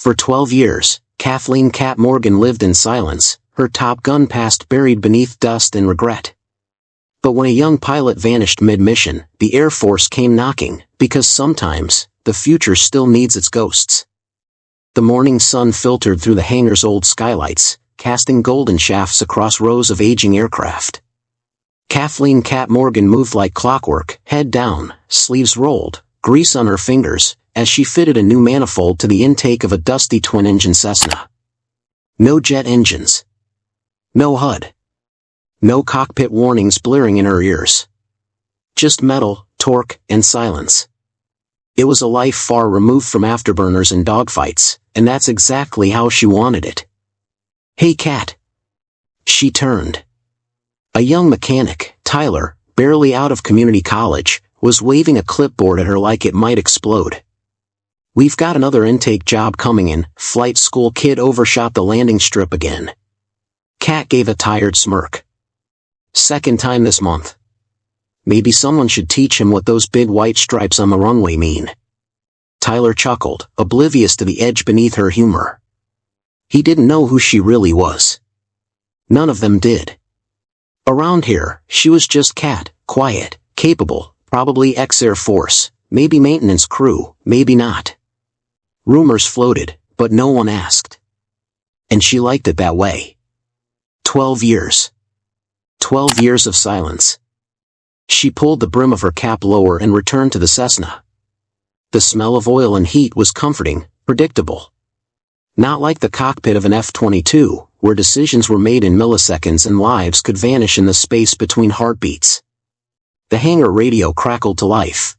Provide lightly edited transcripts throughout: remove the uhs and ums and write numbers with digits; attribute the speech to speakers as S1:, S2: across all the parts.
S1: For 12 years, Kathleen "Cat" Morgan lived in silence, her Top Gun past buried beneath dust and regret. But when a young pilot vanished mid-mission, the Air Force came knocking, because sometimes, the future still needs its ghosts. The morning sun filtered through the hangar's old skylights, casting golden shafts across rows of aging aircraft. Kathleen "Cat" Morgan moved like clockwork, head down, sleeves rolled, grease on her fingers, as she fitted a new manifold to the intake of a dusty twin-engine Cessna. No jet engines. No HUD. No cockpit warnings blaring in her ears. Just metal, torque, and silence. It was a life far removed from afterburners and dogfights, and that's exactly how she wanted it. "Hey, Cat." She turned. A young mechanic, Tyler, barely out of community college, was waving a clipboard at her like it might explode. "We've got another intake job coming in." Flight school kid overshot the landing strip again. Cat gave a tired smirk. "Second time this month. Maybe someone should teach him what those big white stripes on the runway mean." Tyler chuckled, oblivious to the edge beneath her humor. He didn't know who she really was. None of them did. Around here, she was just Cat, quiet, capable, probably ex-Air Force, maybe maintenance crew, maybe not. Rumors floated, but no one asked. And she liked it that way. 12 years. 12 years of silence. She pulled the brim of her cap lower and returned to the Cessna. The smell of oil and heat was comforting, predictable. Not like the cockpit of an F-22, where decisions were made in milliseconds and lives could vanish in the space between heartbeats. The hangar radio crackled to life.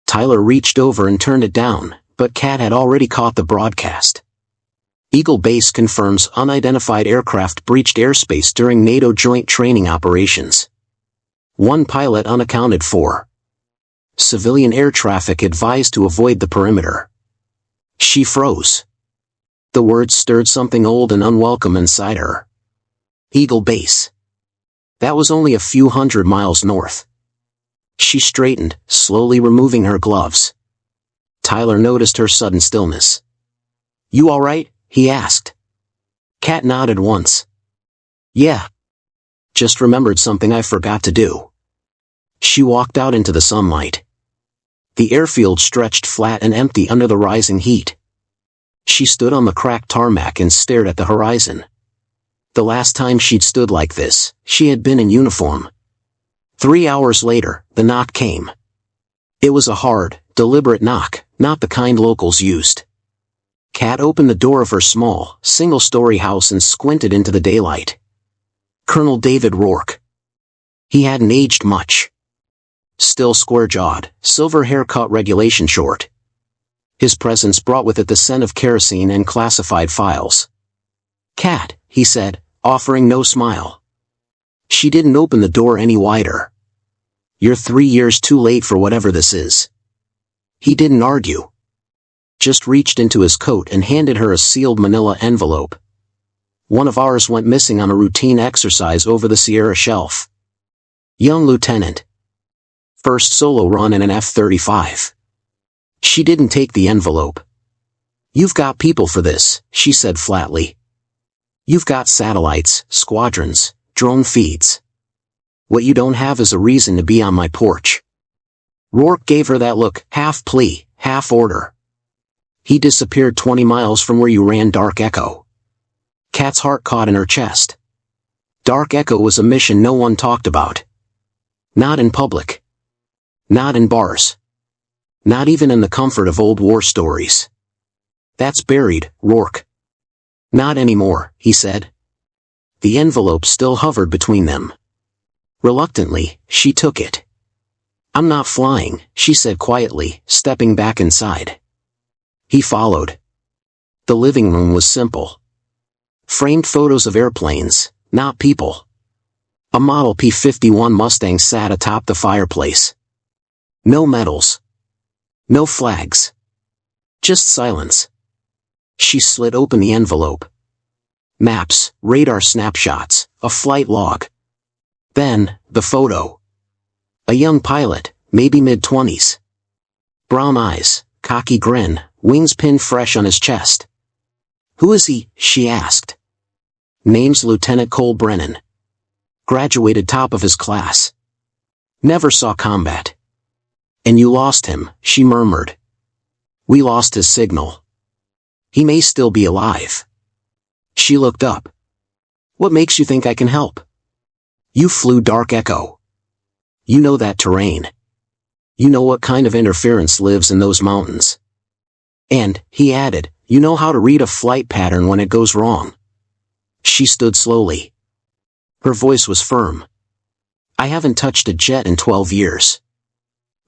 S1: Tyler reached over and turned it down, but Cat had already caught the broadcast. Eagle Base confirms unidentified aircraft breached airspace during NATO joint training operations. One pilot unaccounted for. Civilian air traffic advised to avoid the perimeter. She froze. The words stirred something old and unwelcome inside her. Eagle Base. That was only a few hundred miles north. She straightened, slowly removing her gloves. Tyler noticed her sudden stillness. "You all right?" he asked. Cat nodded once. "Yeah. Just remembered something I forgot to do." She walked out into the sunlight. The airfield stretched flat and empty under the rising heat. She stood on the cracked tarmac and stared at the horizon. The last time she'd stood like this, she had been in uniform. 3 hours later, the knock came. It was a hard, deliberate knock, not the kind locals used. Cat opened the door of her small, single-story house and squinted into the daylight. Colonel David Rourke. He hadn't aged much. Still square-jawed, silver haircut regulation short. His presence brought with it the scent of kerosene and classified files. "Cat," he said, offering no smile. She didn't open the door any wider. "You're 3 years too late for whatever this is." He didn't argue. Just reached into his coat and handed her a sealed manila envelope. "One of ours went missing on a routine exercise over the Sierra Shelf. Young lieutenant. First solo run in an F-35. She didn't take the envelope. "You've got people for this," she said flatly. "You've got satellites, squadrons, drone feeds. What you don't have is a reason to be on my porch." Rourke gave her that look, half plea, half order. "He disappeared 20 miles from where you ran Dark Echo." Cat's heart caught in her chest. Dark Echo was a mission no one talked about. Not in public. Not in bars. Not even in the comfort of old war stories. "That's buried, Rourke." "Not anymore," he said. The envelope still hovered between them. Reluctantly, she took it. "I'm not flying," she said quietly, stepping back inside. He followed. The living room was simple. Framed photos of airplanes, not people. A Model P-51 Mustang sat atop the fireplace. No medals. No flags. Just silence. She slid open the envelope. Maps, radar snapshots, a flight log. Then, the photo. A young pilot, maybe mid-20s. Brown eyes, cocky grin, wings pinned fresh on his chest. Who is he? She asked. Name's Lieutenant Cole Brennan. Graduated top of his class. Never saw combat. And you lost him, she murmured. We lost his signal. He may still be alive. She looked up. What makes you think I can help? You flew Dark Echo. You know that terrain. You know what kind of interference lives in those mountains. And, he added, you know how to read a flight pattern when it goes wrong. She stood slowly. Her voice was firm. I haven't touched a jet in 12 years.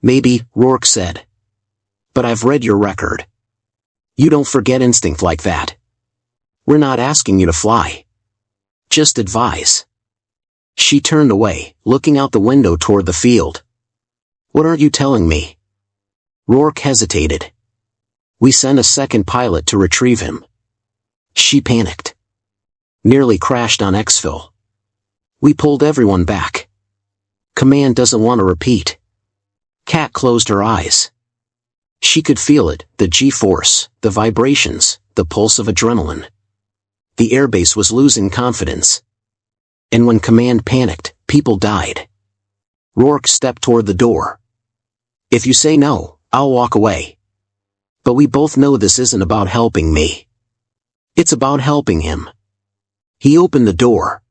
S1: Maybe, Rourke said. But I've read your record. You don't forget instinct like that. We're not asking you to fly. Just advise. She turned away, looking out the window toward the field. What aren't you telling me? Rourke hesitated. We sent a second pilot to retrieve him. She panicked. Nearly crashed on exfil. We pulled everyone back. Command doesn't want to repeat. Kat closed her eyes. She could feel it, the G-force, the vibrations, the pulse of adrenaline. The airbase was losing confidence. And when command panicked, people died. Rourke stepped toward the door. If you say no, I'll walk away. But we both know this isn't about helping me. It's about helping him. He opened the door.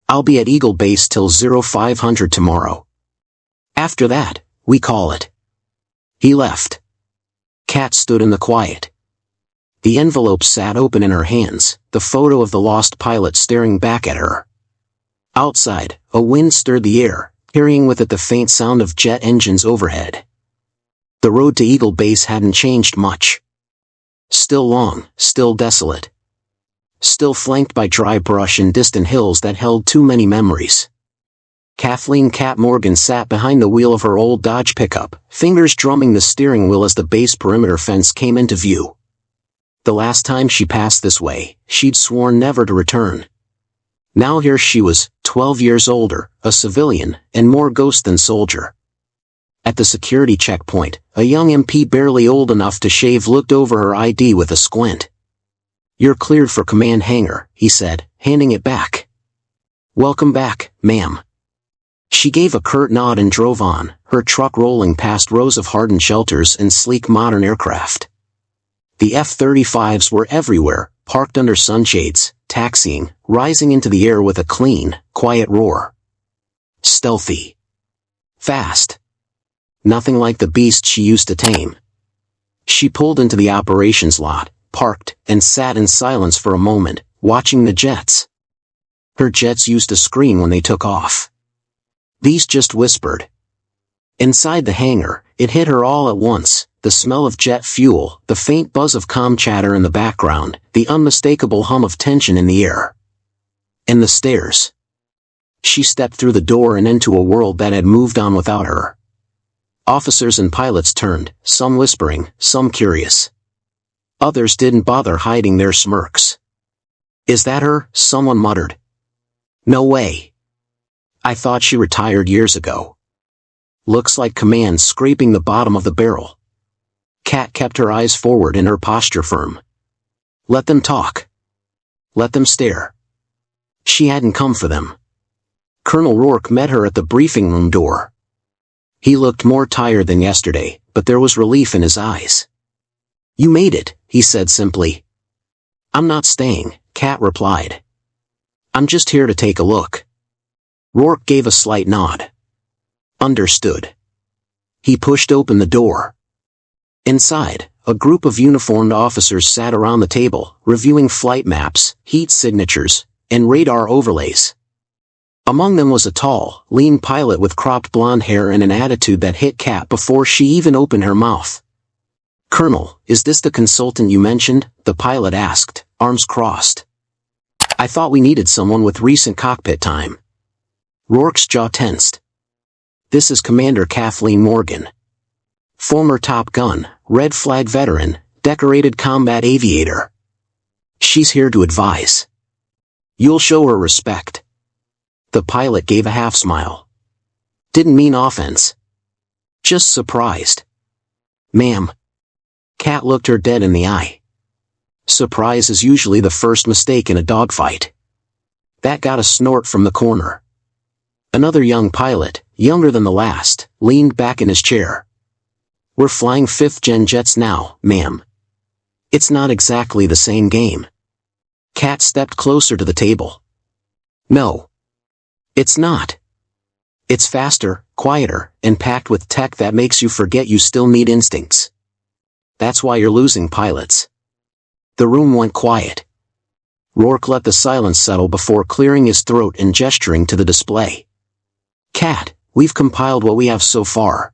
S1: I'll be at Eagle Base till 0500 tomorrow. After that, we call it. He left. Kat stood in the quiet. The envelope sat open in her hands, the photo of the lost pilot staring back at her. Outside, a wind stirred the air, carrying with it the faint sound of jet engines overhead. The road to Eagle Base hadn't changed much. Still long, still desolate. Still flanked by dry brush and distant hills that held too many memories. Kathleen Kat Morgan sat behind the wheel of her old Dodge pickup, fingers drumming the steering wheel as the base perimeter fence came into view. The last time she passed this way, she'd sworn never to return. Now here she was, 12 years older, a civilian, and more ghost than soldier. At the security checkpoint, a young MP barely old enough to shave looked over her ID with a squint. You're cleared for command hangar, he said, handing it back. Welcome back, ma'am. She gave a curt nod and drove on, her truck rolling past rows of hardened shelters and sleek modern aircraft. The F-35s were everywhere, parked under sunshades, taxiing, rising into the air with a clean, quiet roar. Stealthy. Fast. Nothing like the beast she used to tame. She pulled into the operations lot, parked, and sat in silence for a moment, watching the jets. Her jets used to scream when they took off. These just whispered. Inside the hangar, it hit her all at once, the smell of jet fuel, the faint buzz of comm chatter in the background, the unmistakable hum of tension in the air. And the stairs. She stepped through the door and into a world that had moved on without her. Officers and pilots turned, some whispering, some curious. Others didn't bother hiding their smirks. Is that her? Someone muttered. No way. I thought she retired years ago. Looks like command scraping the bottom of the barrel. Kat kept her eyes forward and her posture firm. Let them talk. Let them stare. She hadn't come for them. Colonel Rourke met her at the briefing room door. He looked more tired than yesterday, but there was relief in his eyes. You made it, he said simply. I'm not staying, Kat replied. I'm just here to take a look. Rourke gave a slight nod. Understood. He pushed open the door. Inside, a group of uniformed officers sat around the table, reviewing flight maps, heat signatures, and radar overlays. Among them was a tall, lean pilot with cropped blonde hair and an attitude that hit Kat before she even opened her mouth. Colonel, is this the consultant you mentioned? The pilot asked, arms crossed. I thought we needed someone with recent cockpit time. Rourke's jaw tensed. This is Commander Kathleen Morgan. Former Top Gun, Red Flag veteran, decorated combat aviator. She's here to advise. You'll show her respect. The pilot gave a half smile. Didn't mean offense. Just surprised. Ma'am. Kat looked her dead in the eye. Surprise is usually the first mistake in a dogfight. That got a snort from the corner. Another young pilot, younger than the last, leaned back in his chair. We're flying 5th-gen jets now, ma'am. It's not exactly the same game. Kat stepped closer to the table. No. It's not. It's faster, quieter, and packed with tech that makes you forget you still need instincts. That's why you're losing pilots. The room went quiet. Rourke let the silence settle before clearing his throat and gesturing to the display. Kat, we've compiled what we have so far.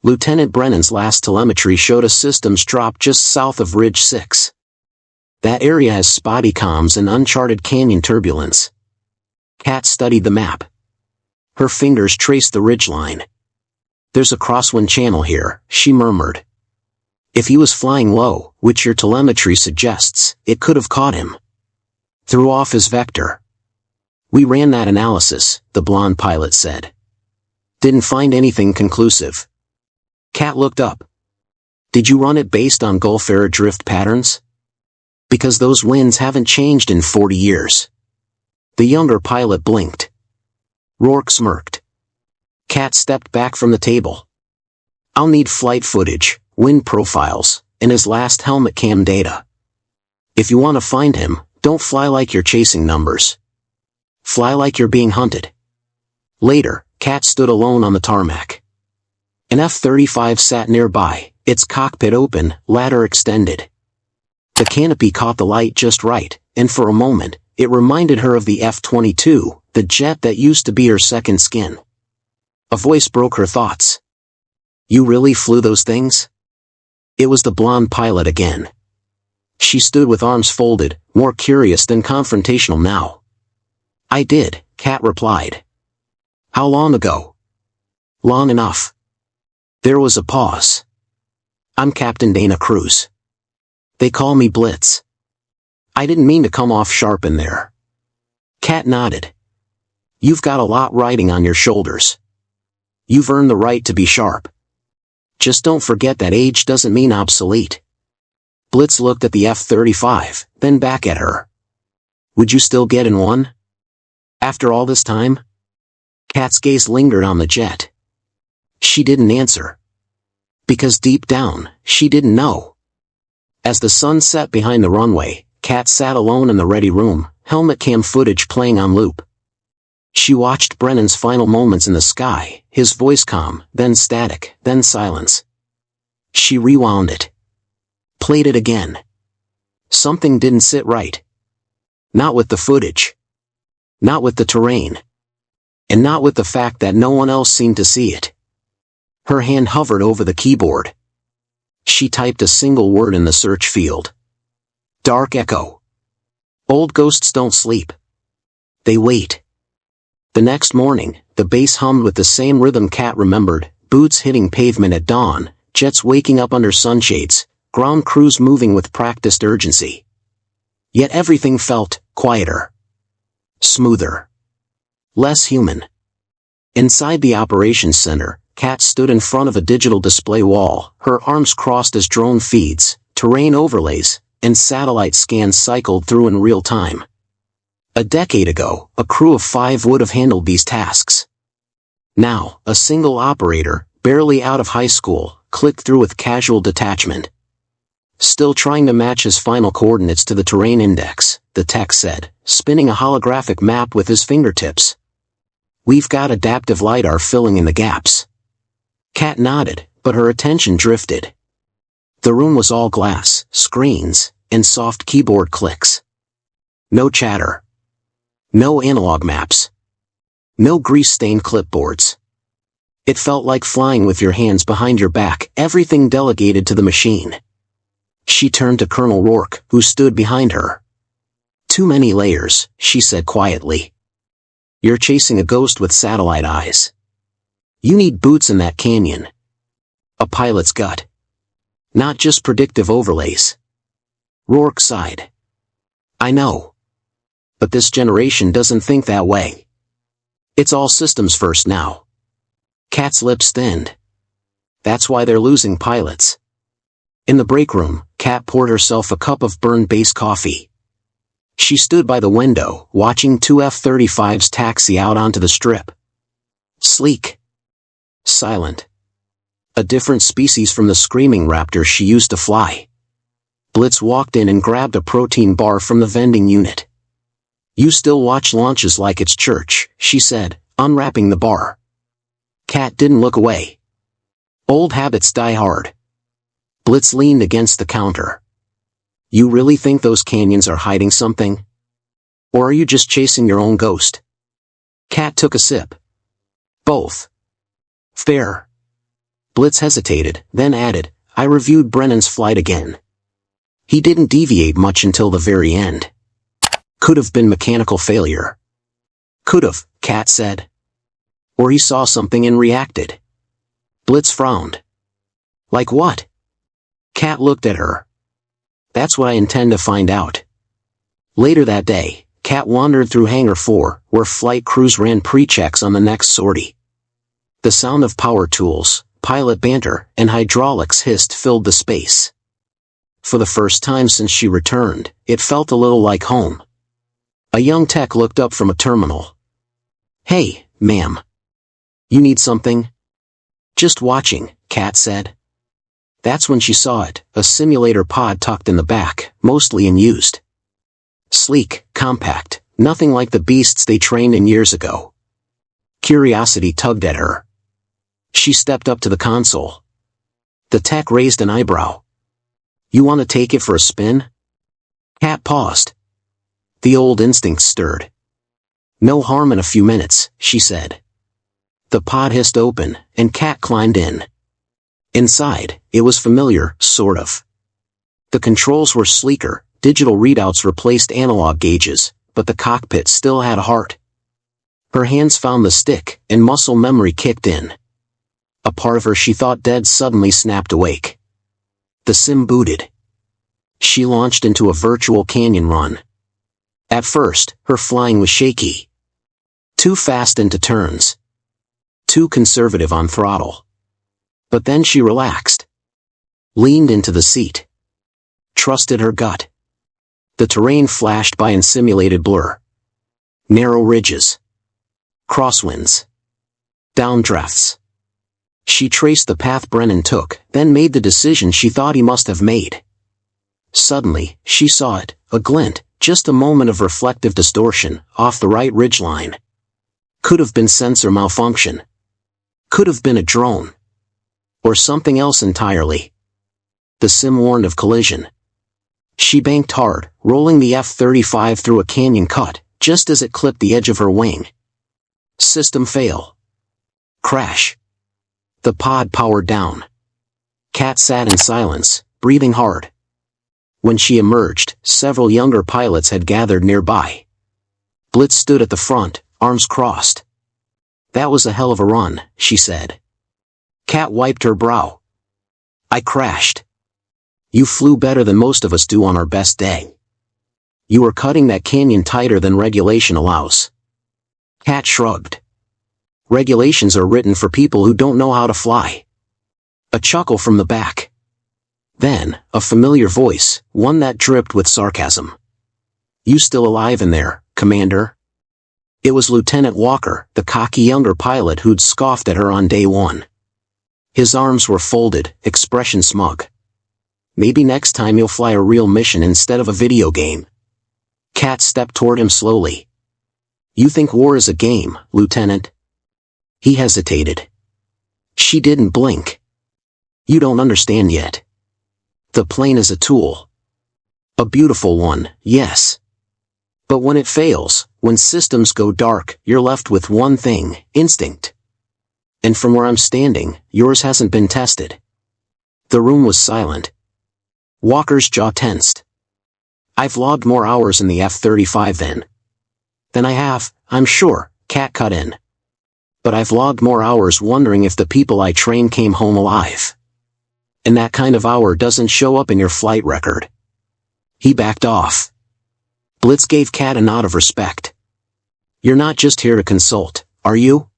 S1: Lieutenant Brennan's last telemetry showed a systems drop just south of Ridge 6. That area has spotty comms and uncharted canyon turbulence. Kat studied the map. Her fingers traced the ridgeline. There's a crosswind channel here, she murmured. If he was flying low, which your telemetry suggests, it could have caught him. Threw off his vector. We ran that analysis, the blonde pilot said. Didn't find anything conclusive. Kat looked up. Did you run it based on Gulf era drift patterns? Because those winds haven't changed in 40 years. The younger pilot blinked. Rourke smirked. Kat stepped back from the table. I'll need flight footage, wind profiles, and his last helmet cam data. If you want to find him, don't fly like you're chasing numbers. Fly like you're being hunted. Later, Kat stood alone on the tarmac. An F-35 sat nearby, its cockpit open, ladder extended. The canopy caught the light just right, and for a moment, it reminded her of the F-22, the jet that used to be her second skin. A voice broke her thoughts. You really flew those things? It was the blonde pilot again. She stood with arms folded, more curious than confrontational now. I did, Kat replied. How long ago? Long enough. There was a pause. I'm Captain Dana Cruz. They call me Blitz. I didn't mean to come off sharp in there. Kat nodded. You've got a lot riding on your shoulders. You've earned the right to be sharp. Just don't forget that age doesn't mean obsolete. Blitz looked at the F-35, then back at her. Would you still get in one? After all this time? Kat's gaze lingered on the jet. She didn't answer. Because deep down, she didn't know. As the sun set behind the runway, Kat sat alone in the ready room, helmet cam footage playing on loop. She watched Brennan's final moments in the sky, his voice calm, then static, then silence. She rewound it. Played it again. Something didn't sit right. Not with the footage. Not with the terrain. And not with the fact that no one else seemed to see it. Her hand hovered over the keyboard. She typed a single word in the search field. Dark echo. Old ghosts don't sleep. They wait. The next morning, the base hummed with the same rhythm Kat remembered, boots hitting pavement at dawn, jets waking up under sunshades, ground crews moving with practiced urgency. Yet everything felt quieter. Smoother. Less human. Inside the operations center, Kat stood in front of a digital display wall, her arms crossed as drone feeds, terrain overlays, and satellite scans cycled through in real time. A decade ago, a crew of 5 would have handled these tasks. Now, a single operator, barely out of high school, clicked through with casual detachment. Still trying to match his final coordinates to the terrain index, the tech said, spinning a holographic map with his fingertips. We've got adaptive lidar filling in the gaps. Kat nodded, but her attention drifted. The room was all glass, screens, and soft keyboard clicks. No chatter. No analog maps. No grease-stained clipboards. It felt like flying with your hands behind your back, everything delegated to the machine. She turned to Colonel Rourke, who stood behind her. Too many layers, she said quietly. You're chasing a ghost with satellite eyes. You need boots in that canyon. A pilot's gut. Not just predictive overlays. Rourke sighed. I know. But this generation doesn't think that way. It's all systems first now. Kat's lips thinned. That's why they're losing pilots. In the break room, Kat poured herself a cup of burned base coffee. She stood by the window, watching two F-35s taxi out onto the strip. Sleek. Silent. A different species from the screaming raptors she used to fly. Blitz walked in and grabbed a protein bar from the vending unit. "You still watch launches like it's church," she said, unwrapping the bar. Kat didn't look away. "Old habits die hard." Blitz leaned against the counter. "You really think those canyons are hiding something? Or are you just chasing your own ghost?" Kat took a sip. "Both." "Fair." Blitz hesitated, then added, "I reviewed Brennan's flight again. He didn't deviate much until the very end. Could have been mechanical failure." "Could have," Kat said. "Or he saw something and reacted." Blitz frowned. "Like what?" Kat looked at her. "That's what I intend to find out." Later that day, Kat wandered through Hangar 4, where flight crews ran pre-checks on the next sortie. The sound of power tools, pilot banter, and hydraulics hissed filled the space. For the first time since she returned, it felt a little like home. A young tech looked up from a terminal. "Hey, ma'am. You need something?" "Just watching," Kat said. That's when she saw it, a simulator pod tucked in the back, mostly unused. Sleek, compact, nothing like the beasts they trained in years ago. Curiosity tugged at her. She stepped up to the console. The tech raised an eyebrow. "You want to take it for a spin?" Kat paused. The old instincts stirred. "No harm in a few minutes," she said. The pod hissed open, and Kat climbed in. Inside, it was familiar, sort of. The controls were sleeker, digital readouts replaced analog gauges, but the cockpit still had a heart. Her hands found the stick, and muscle memory kicked in. A part of her she thought dead suddenly snapped awake. The sim booted. She launched into a virtual canyon run. At first, her flying was shaky. Too fast into turns. Too conservative on throttle. But then she relaxed. Leaned into the seat. Trusted her gut. The terrain flashed by in simulated blur. Narrow ridges. Crosswinds. Downdrafts. She traced the path Brennan took, then made the decision she thought he must have made. Suddenly, she saw it, a glint, just a moment of reflective distortion, off the right ridgeline. Could have been sensor malfunction. Could have been a drone. Or something else entirely. The sim warned of collision. She banked hard, rolling the F-35 through a canyon cut, just as it clipped the edge of her wing. System fail. Crash. The pod powered down. Kat sat in silence, breathing hard. When she emerged, several younger pilots had gathered nearby. Blitz stood at the front, arms crossed. "That was a hell of a run," she said. Kat wiped her brow. "I crashed. You flew better than most of us do on our best day. You were cutting that canyon tighter than regulation allows." Kat shrugged. "Regulations are written for people who don't know how to fly." A chuckle from the back. Then, a familiar voice, one that dripped with sarcasm. "You still alive in there, Commander?" It was Lieutenant Walker, the cocky younger pilot who'd scoffed at her on day one. His arms were folded, expression smug. "Maybe next time you'll fly a real mission instead of a video game." Kat stepped toward him slowly. "You think war is a game, Lieutenant?" He hesitated. She didn't blink. "You don't understand yet. The plane is a tool. A beautiful one, yes. But when it fails, when systems go dark, you're left with one thing, instinct. And from where I'm standing, yours hasn't been tested." The room was silent. Walker's jaw tensed. "I've logged more hours in the F-35 than I have, I'm sure," Kat cut in. "But I've logged more hours wondering if the people I train came home alive. And that kind of hour doesn't show up in your flight record." He backed off. Blitz gave Kat a nod of respect. "You're not just here to consult, are you?"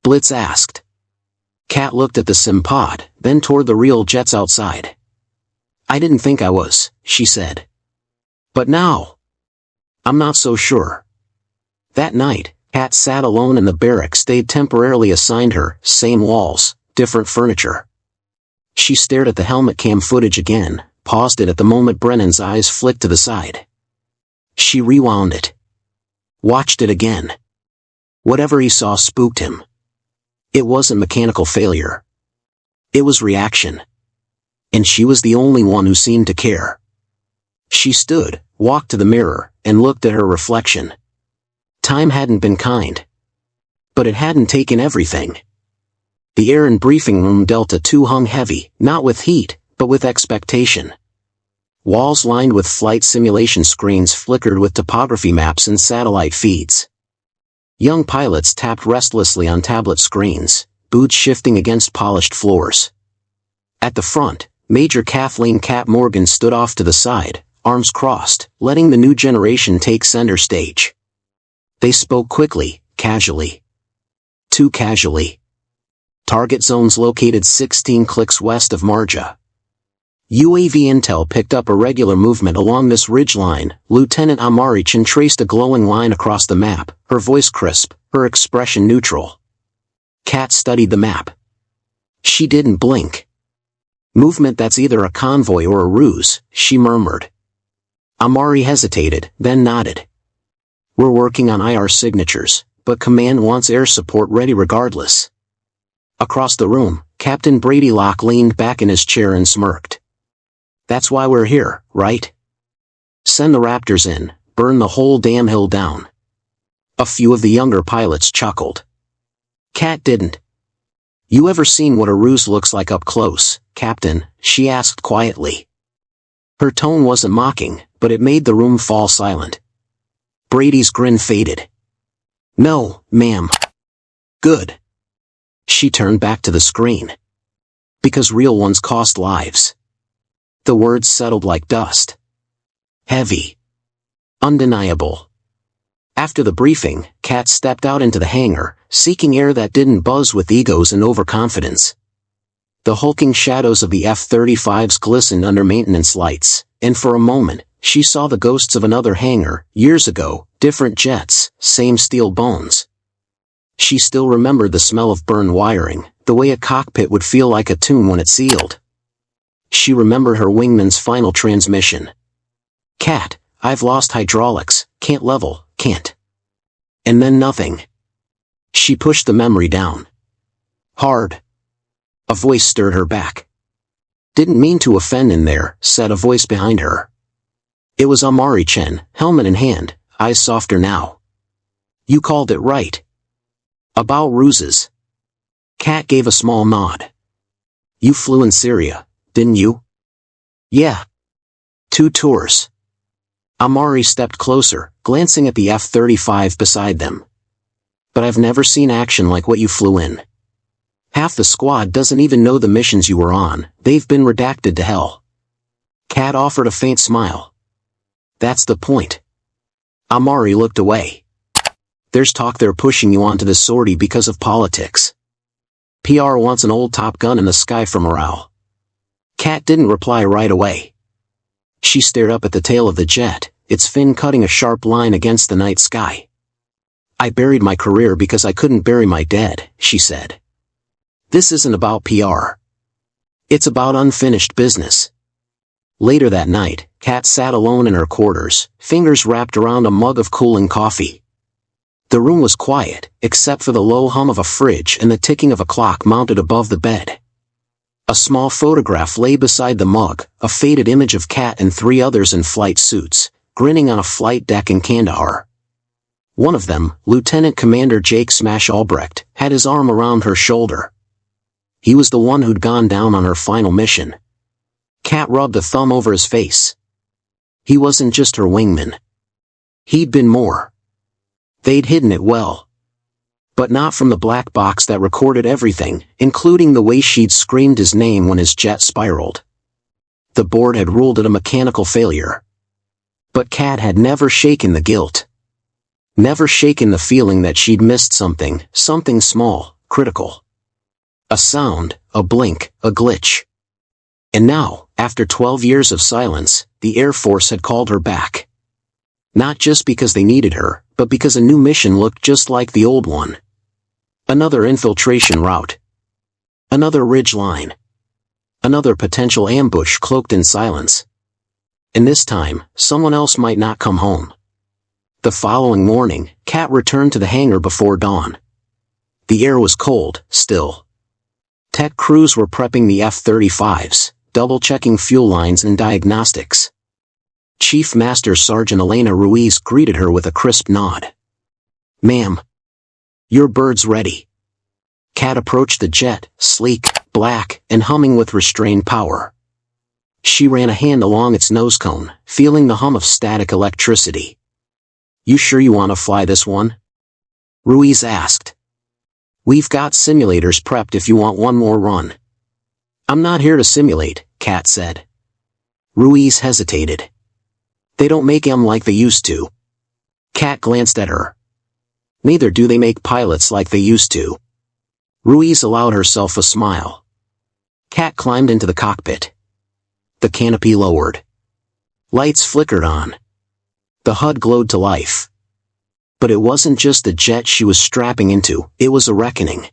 S1: Blitz asked. Kat looked at the sim pod, then toward the real jets outside. I didn't think I was, she said. But now, I'm not so sure. That night, Kat sat alone in the barracks they'd temporarily assigned her, same walls, different furniture. She stared at the helmet cam footage again, paused it at the moment Brennan's eyes flicked to the side. She rewound it. Watched it again. Whatever he saw spooked him. It wasn't mechanical failure. It was reaction. And she was the only one who seemed to care. She stood, walked to the mirror, and looked at her reflection. Time hadn't been kind. But it hadn't taken everything. The air in briefing room Delta 2 hung heavy, not with heat, but with expectation. Walls lined with flight simulation screens flickered with topography maps and satellite feeds. Young pilots tapped restlessly on tablet screens, boots shifting against polished floors. At the front, Major Kathleen "Kat" Morgan stood off to the side, arms crossed, letting the new generation take center stage. They spoke quickly, casually. Too casually. Target zones located 16 clicks west of Marja. UAV intel picked up irregular movement along this ridgeline. Lieutenant Amarichan traced a glowing line across the map, her voice crisp, her expression neutral. Kat studied the map. She didn't blink. Movement that's either a convoy or a ruse, she murmured. Amari hesitated, then nodded. We're working on IR signatures, but command wants air support ready regardless. Across the room, Captain Brady Locke leaned back in his chair and smirked. That's why we're here, right? Send the Raptors in, burn the whole damn hill down. A few of the younger pilots chuckled. Kat didn't. You ever seen what a ruse looks like up close, Captain? She asked quietly. Her tone wasn't mocking, but it made the room fall silent. Brady's grin faded. No, ma'am. Good. She turned back to the screen. Because real ones cost lives. The words settled like dust. Heavy. Undeniable. After the briefing, Kat stepped out into the hangar, seeking air that didn't buzz with egos and overconfidence. The hulking shadows of the F-35s glistened under maintenance lights, and for a moment, she saw the ghosts of another hangar, years ago, different jets, same steel bones. She still remembered the smell of burned wiring, the way a cockpit would feel like a tomb when it sealed. She remembered her wingman's final transmission. Kat, I've lost hydraulics, can't level, can't. And then nothing. She pushed the memory down. Hard. A voice stirred her back. Didn't mean to offend in there, said a voice behind her. It was Amarichan, helmet in hand, eyes softer now. You called it right. About ruses. Kat gave a small nod. You flew in Syria, didn't you? Yeah. 2 tours. Amari stepped closer, glancing at the F-35 beside them. But I've never seen action like what you flew in. Half the squad doesn't even know the missions you were on, they've been redacted to hell. Kat offered a faint smile. That's the point. Amari looked away. There's talk they're pushing you onto this sortie because of politics. PR wants an old Top Gun in the sky for morale. Kat didn't reply right away. She stared up at the tail of the jet, its fin cutting a sharp line against the night sky. I buried my career because I couldn't bury my dead, she said. This isn't about PR. It's about unfinished business. Later that night, Kat sat alone in her quarters, fingers wrapped around a mug of cooling coffee. The room was quiet, except for the low hum of a fridge and the ticking of a clock mounted above the bed. A small photograph lay beside the mug, a faded image of Kat and 3 others in flight suits, grinning on a flight deck in Kandahar. One of them, Lieutenant Commander Jake Smash Albrecht, had his arm around her shoulder. He was the one who'd gone down on her final mission. Kat rubbed a thumb over his face. He wasn't just her wingman. He'd been more. They'd hidden it well. But not from the black box that recorded everything, including the way she'd screamed his name when his jet spiraled. The board had ruled it a mechanical failure. But Kat had never shaken the guilt. Never shaken the feeling that she'd missed something, something small, critical. A sound, a blink, a glitch. And now, After 12 years of silence, the Air Force had called her back. Not just because they needed her, but because a new mission looked just like the old one. Another infiltration route. Another ridge line. Another potential ambush cloaked in silence. And this time, someone else might not come home. The following morning, Kat returned to the hangar before dawn. The air was cold, still. Tech crews were prepping the F-35s, double-checking fuel lines and diagnostics. Chief Master Sergeant Elena Ruiz greeted her with a crisp nod. "Ma'am. Your bird's ready." Kat approached the jet, sleek, black, and humming with restrained power. She ran a hand along its nose cone, feeling the hum of static electricity. "You sure you want to fly this one?" Ruiz asked. "We've got simulators prepped if you want one more run." "I'm not here to simulate," Kat said. Ruiz hesitated. "They don't make them like they used to." Kat glanced at her. "Neither do they make pilots like they used to." Ruiz allowed herself a smile. Kat climbed into the cockpit. The canopy lowered. Lights flickered on. The HUD glowed to life. But it wasn't just the jet she was strapping into, it was a reckoning.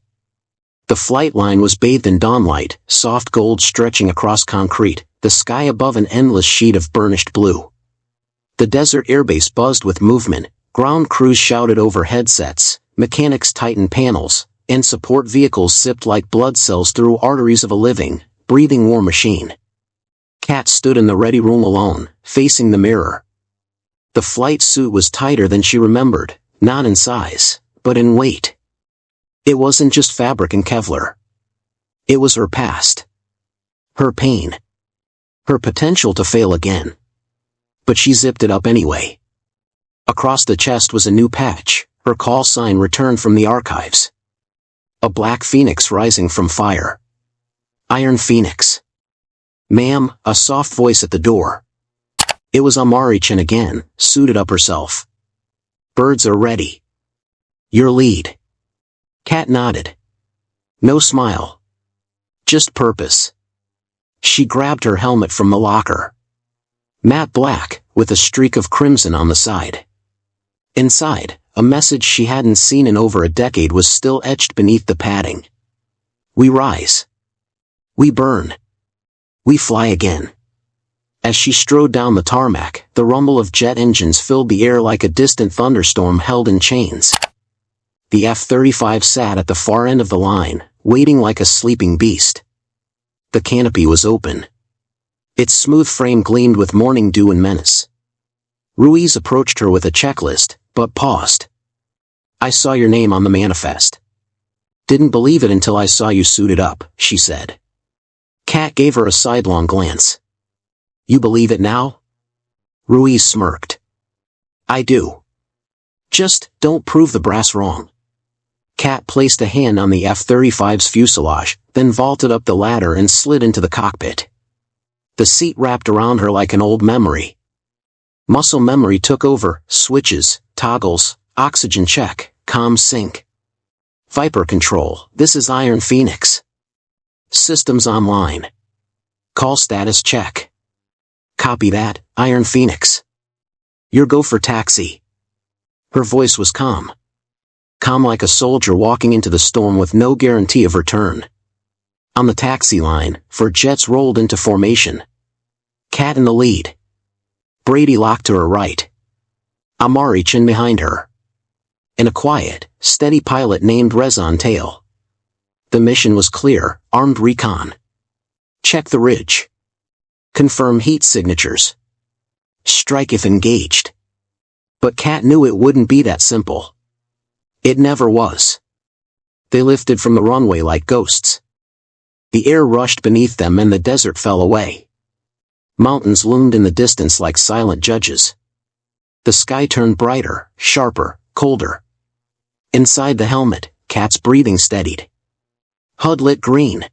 S1: The flight line was bathed in dawnlight, soft gold stretching across concrete, the sky above an endless sheet of burnished blue. The desert airbase buzzed with movement, ground crews shouted over headsets, mechanics tightened panels, and support vehicles sipped like blood cells through arteries of a living, breathing war machine. Kat stood in the ready room alone, facing the mirror. The flight suit was tighter than she remembered, not in size, but in weight. It wasn't just fabric and Kevlar. It was her past. Her pain. Her potential to fail again. But she zipped it up anyway. Across the chest was a new patch, her call sign returned from the archives. A black phoenix rising from fire. Iron Phoenix. "Ma'am," a soft voice at the door. It was Amari-chan again, suited up herself. "Birds are ready." "Your lead." Kat nodded. No smile. Just purpose. She grabbed her helmet from the locker. Matte black, with a streak of crimson on the side. Inside, a message she hadn't seen in over a decade was still etched beneath the padding. "We rise. We burn. We fly again." As she strode down the tarmac, the rumble of jet engines filled the air like a distant thunderstorm held in chains. The F-35 sat at the far end of the line, waiting like a sleeping beast. The canopy was open. Its smooth frame gleamed with morning dew and menace. Ruiz approached her with a checklist, but paused. "I saw your name on the manifest. Didn't believe it until I saw you suited up," she said. Kat gave her a sidelong glance. "You believe it now?" Ruiz smirked. "I do. Just don't prove the brass wrong." Kat placed a hand on the F-35's fuselage, then vaulted up the ladder and slid into the cockpit. The seat wrapped around her like an old memory. Muscle memory took over, switches, toggles, oxygen check, comms sync. Viper control, this is Iron Phoenix. Systems online. Call status check. Copy that, Iron Phoenix. Your go for taxi. Her voice was calm. Calm like a soldier walking into the storm with no guarantee of return. On the taxi line, four jets rolled into formation. Kat in the lead. Brady locked to her right. Amari-chan behind her. And a quiet, steady pilot named Rezon tail. The mission was clear, armed recon. Check the ridge. Confirm heat signatures. Strike if engaged. But Kat knew it wouldn't be that simple. It never was. They lifted from the runway like ghosts. The air rushed beneath them and the desert fell away. Mountains loomed in the distance like silent judges. The sky turned brighter, sharper, colder. Inside the helmet, Kat's breathing steadied. HUD lit green.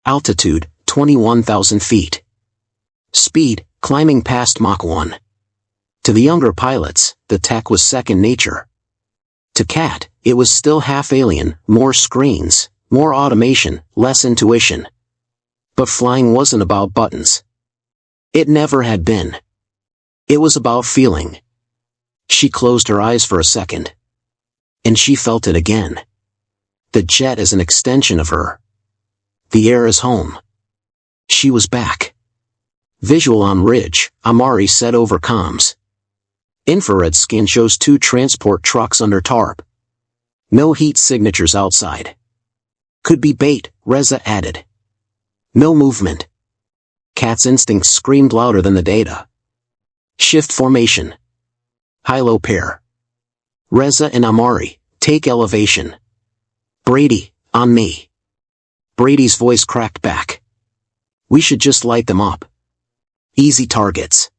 S1: Altitude, 21,000 feet. Speed, climbing past Mach 1. To the younger pilots, the tech was second nature. To Kat, it was still half alien, more screens, more automation, less intuition. But flying wasn't about buttons. It never had been. It was about feeling. She closed her eyes for a second. And she felt it again. The jet is an extension of her. The air is home. She was back. Visual on ridge, Amari said over comms. Infrared scan shows 2 transport trucks under tarp. No heat signatures outside. Could be bait, Reza added. No movement. Kat's instincts screamed louder than the data. Shift formation. High-low pair. Reza and Amari, take elevation. Brady, on me. Brady's voice cracked back. We should just light them up. Easy targets.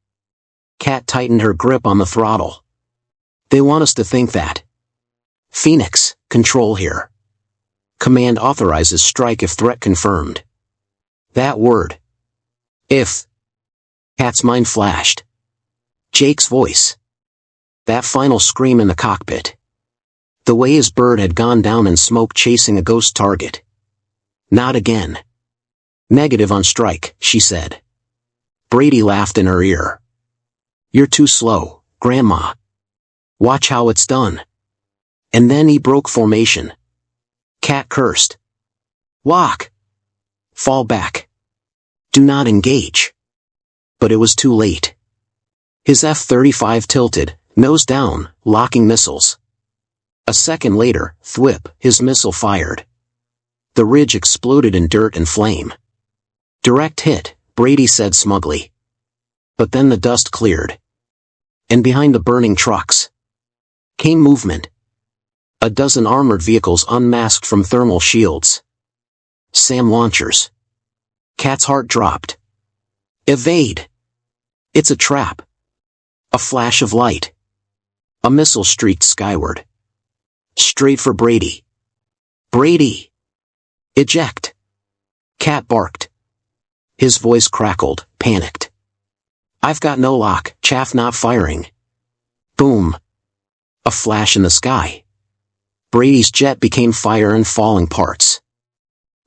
S1: Kat tightened her grip on the throttle. They want us to think that. Phoenix, control here. Command authorizes strike if threat confirmed. That word. If. Kat's mind flashed. Jake's voice. That final scream in the cockpit. The way his bird had gone down in smoke chasing a ghost target. Not again. Negative on strike, she said. Brady laughed in her ear. You're too slow, Grandma. Watch how it's done. And then he broke formation. Kat cursed. Lock. Fall back. Do not engage. But it was too late. His F-35 tilted, nose down, locking missiles. A second later, thwip, his missile fired. The ridge exploded in dirt and flame. Direct hit, Brady said smugly. But then the dust cleared. And behind the burning trucks came movement. A dozen armored vehicles unmasked from thermal shields. SAM launchers. Kat's heart dropped. Evade. It's a trap. A flash of light. A missile streaked skyward. Straight for Brady. Brady! Eject! Kat barked. His voice crackled, panicked. I've got no lock, chaff not firing. Boom. A flash in the sky. Brady's jet became fire and falling parts.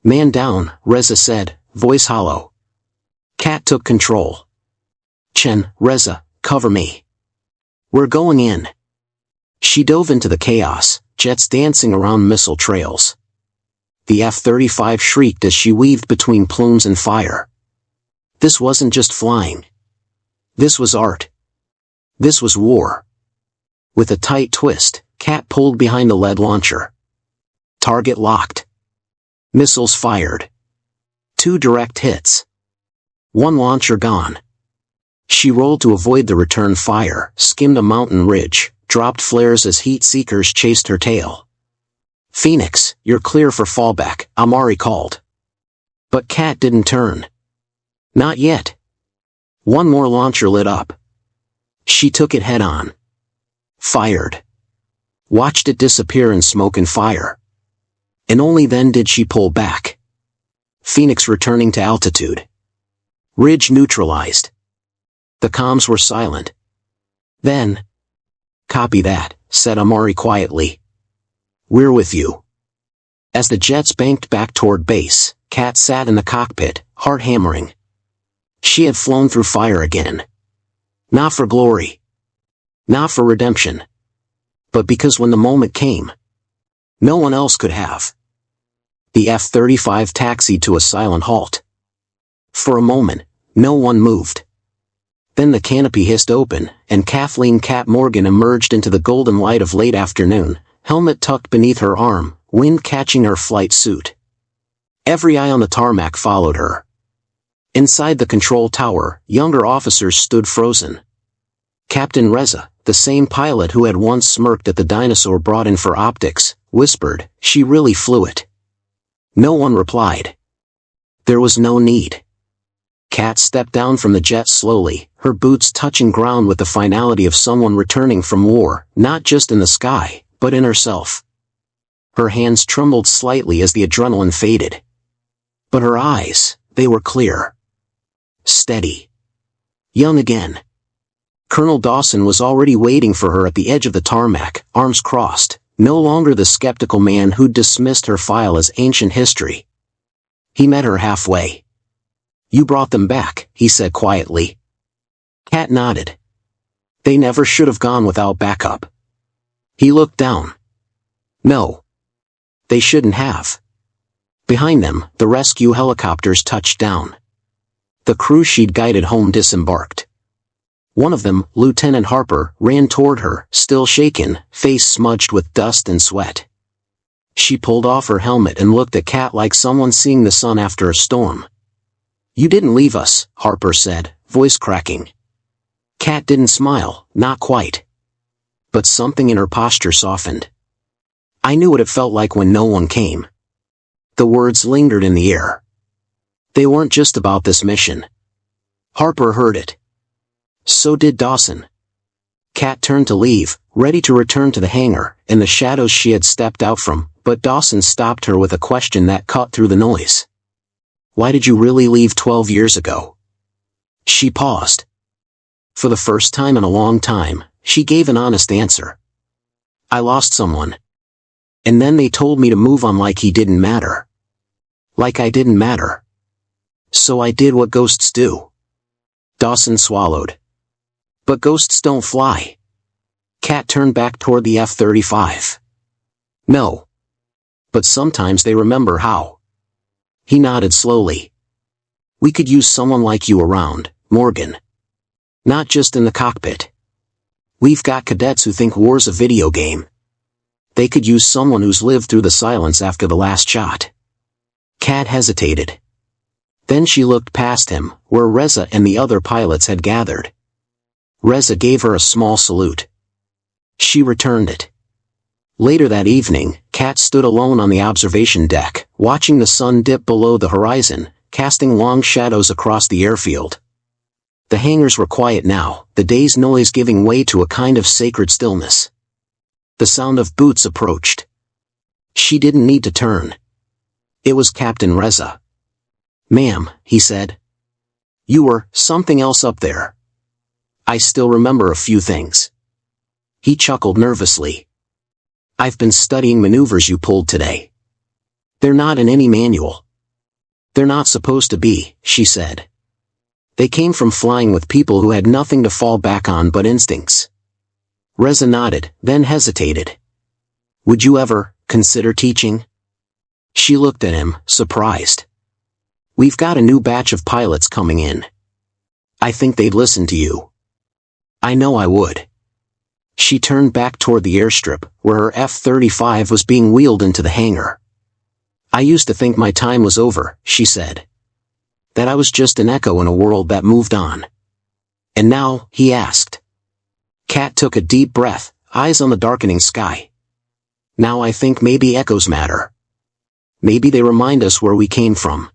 S1: Man down, Reza said, voice hollow. Kat took control. Chen, Reza, cover me. We're going in. She dove into the chaos, jets dancing around missile trails. The F-35 shrieked as she weaved between plumes and fire. This wasn't just flying. This was art. This was war. With a tight twist, Kat pulled behind the lead launcher. Target locked. Missiles fired. 2 direct hits. 1 launcher gone. She rolled to avoid the return fire, skimmed a mountain ridge, dropped flares as heat seekers chased her tail. Phoenix, you're clear for fallback, Amari called. But Kat didn't turn. Not yet. 1 more launcher lit up. She took it head on. Fired. Watched it disappear in smoke and fire. And only then did she pull back. Phoenix returning to altitude. Ridge neutralized. The comms were silent. Then. Copy that, said Amari quietly. We're with you. As the jets banked back toward base, Kat sat in the cockpit, heart hammering. She had flown through fire again. Not for glory. Not for redemption. But because when the moment came, no one else could have. The F-35 taxied to a silent halt. For a moment, no one moved. Then the canopy hissed open, and Kathleen Kat Morgan emerged into the golden light of late afternoon, helmet tucked beneath her arm, wind catching her flight suit. Every eye on the tarmac followed her. Inside the control tower, younger officers stood frozen. Captain Reza, the same pilot who had once smirked at the dinosaur brought in for optics, whispered, "She really flew it." No one replied. There was no need. Kat stepped down from the jet slowly, her boots touching ground with the finality of someone returning from war, not just in the sky, but in herself. Her hands trembled slightly as the adrenaline faded. But her eyes, they were clear. Steady. Young again. Colonel Dawson was already waiting for her at the edge of the tarmac, arms crossed, no longer the skeptical man who'd dismissed her file as ancient history. He met her halfway. You brought them back, he said quietly. Kat nodded. They never should have gone without backup. He looked down. No. They shouldn't have. Behind them, the rescue helicopters touched down. The crew she'd guided home disembarked. One of them, Lieutenant Harper, ran toward her, still shaken, face smudged with dust and sweat. She pulled off her helmet and looked at Kat like someone seeing the sun after a storm. You didn't leave us, Harper said, voice cracking. Kat didn't smile, not quite. But something in her posture softened. I knew what it felt like when no one came. The words lingered in the air. They weren't just about this mission. Harper heard it. So did Dawson. Kat turned to leave, ready to return to the hangar, in the shadows she had stepped out from, but Dawson stopped her with a question that cut through the noise. Why did you really leave 12 years ago? She paused. For the first time in a long time, she gave an honest answer. I lost someone. And then they told me to move on like he didn't matter. Like I didn't matter. So I did what ghosts do. Dawson swallowed. But ghosts don't fly. Kat turned back toward the F-35. No. But sometimes they remember how. He nodded slowly. We could use someone like you around, Morgan. Not just in the cockpit. We've got cadets who think war's a video game. They could use someone who's lived through the silence after the last shot. Kat hesitated. Then she looked past him, where Reza and the other pilots had gathered. Reza gave her a small salute. She returned it. Later that evening, Kat stood alone on the observation deck, watching the sun dip below the horizon, casting long shadows across the airfield. The hangars were quiet now, the day's noise giving way to a kind of sacred stillness. The sound of boots approached. She didn't need to turn. It was Captain Reza. Ma'am, he said. You were something else up there. I still remember a few things. He chuckled nervously. I've been studying maneuvers you pulled today. They're not in any manual. They're not supposed to be, she said. They came from flying with people who had nothing to fall back on but instincts. Reza nodded, then hesitated. Would you ever consider teaching? She looked at him, surprised. We've got a new batch of pilots coming in. I think they'd listen to you. I know I would. She turned back toward the airstrip, where her F-35 was being wheeled into the hangar. I used to think my time was over, she said. That I was just an echo in a world that moved on. And now, he asked. Kat took a deep breath, eyes on the darkening sky. Now I think maybe echoes matter. Maybe they remind us where we came from.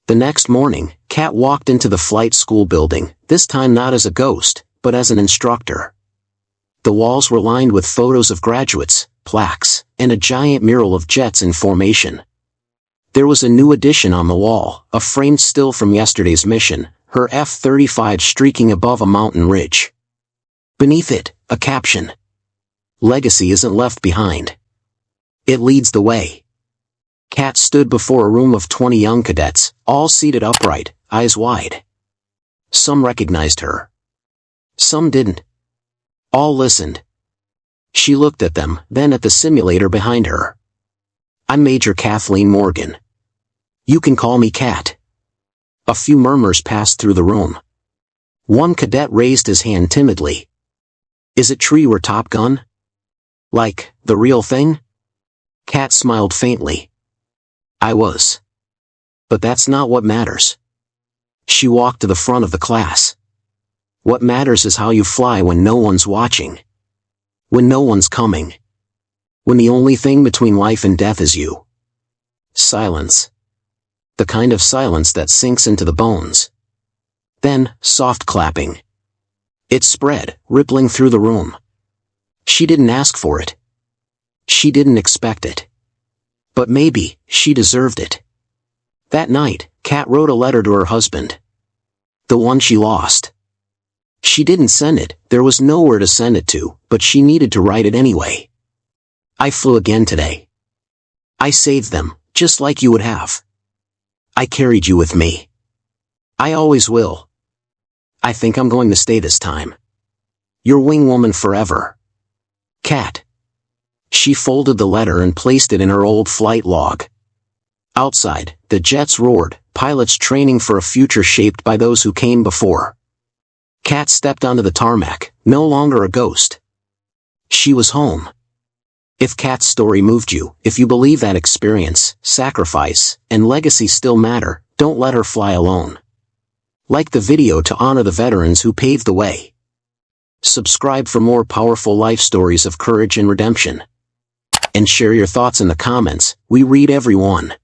S1: The next morning, Kat walked into the flight school building, this time not as a ghost, but as an instructor. The walls were lined with photos of graduates, plaques, and a giant mural of jets in formation. There was a new addition on the wall, a framed still from yesterday's mission, her F-35 streaking above a mountain ridge. Beneath it, a caption. Legacy isn't left behind. It leads the way. Kat stood before a room of 20 young cadets, all seated upright, eyes wide. Some recognized her. Some didn't. All listened. She looked at them, then at the simulator behind her. I'm Major Kathleen Morgan. You can call me Kat. A few murmurs passed through the room. One cadet raised his hand timidly. Is it true you were Top Gun? Like, the real thing? Kat smiled faintly. I was. But that's not what matters. She walked to the front of the class. What matters is how you fly when no one's watching. When no one's coming. When the only thing between life and death is you. Silence. The kind of silence that sinks into the bones. Then, soft clapping. It spread, rippling through the room. She didn't ask for it. She didn't expect it. But maybe, she deserved it. That night, Kat wrote a letter to her husband. The one she lost. She didn't send it, there was nowhere to send it to, but she needed to write it anyway. I flew again today. I saved them, just like you would have. I carried you with me. I always will. I think I'm going to stay this time. Your wing woman forever. Kat. She folded the letter and placed it in her old flight log. Outside, the jets roared, pilots training for a future shaped by those who came before. Kat stepped onto the tarmac, no longer a ghost. She was home. If Kat's story moved you, if you believe that experience, sacrifice, and legacy still matter, don't let her fly alone. Like the video to honor the veterans who paved the way. Subscribe for more powerful life stories of courage and redemption. And share your thoughts in the comments, we read every one.